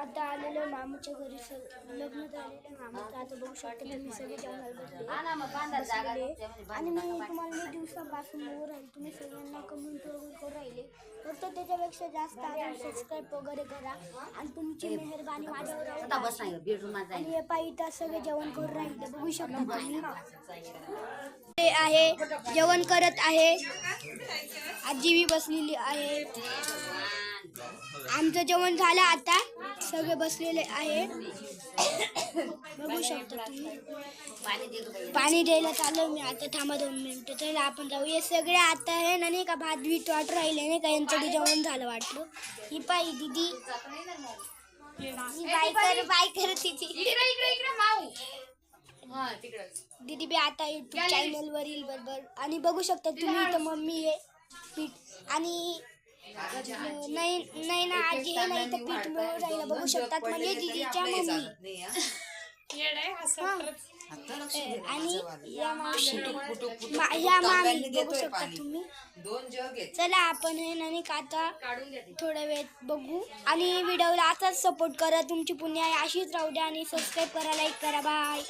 आता आलेलो मामाच्या घरी लग्न झालेलं मामाचं. आता बघू शकता तुम्ही सगळे जेवणाला बसलेले आणि मी तुम्हाला लई दिवसापासून बघू राहील. तुम्ही सगळ्यांना कमेंट वगैरे करू राहिले तर त्याच्यापेक्षा जास्त अजून सबस्क्राईब वगैरे करा आणि तुमची मेहरबानी माझ्यावर आणि हे पायी इथं सगळे जेवण करू राहिले बघू शकता तुम्ही. ते आहे जेवण करत आहे, आजी बी बसलेली आहे. आमचं जेवण झालं आता सगळे बसलेले आहे बघू शकता तुम्ही. पाणी द्यायला चालू मी आता. थांबा 2 मिनिटं. चला आपण जाऊ. हे सगळे आता आहे ना नाही का भात बीत वाट राहिले नाही का यांचं जेवण झालं वाटलं. ही पायी दिदी बाय कर तिची दीदी बी आता युट्यूब चॅनल वर येईल बरोबर. आणि बघू शकता तुम्ही इथं मम्मी आहे पीठ आणि नाही ना आजी आहे ना इथं पीठ मिळून राहिलं बघू शकतात. म्हणजे दीदीच्या मम्मी आणि या मावशी बघू शकता तुम्ही. चला आपण हे नाही का आता थोडा वेळ बघू आणि व्हिडिओला असाच सपोर्ट करा. तुमची पुण्य आहे अशीच राहू द्या आणि सबस्क्राईब करा, लाईक करा. बाय.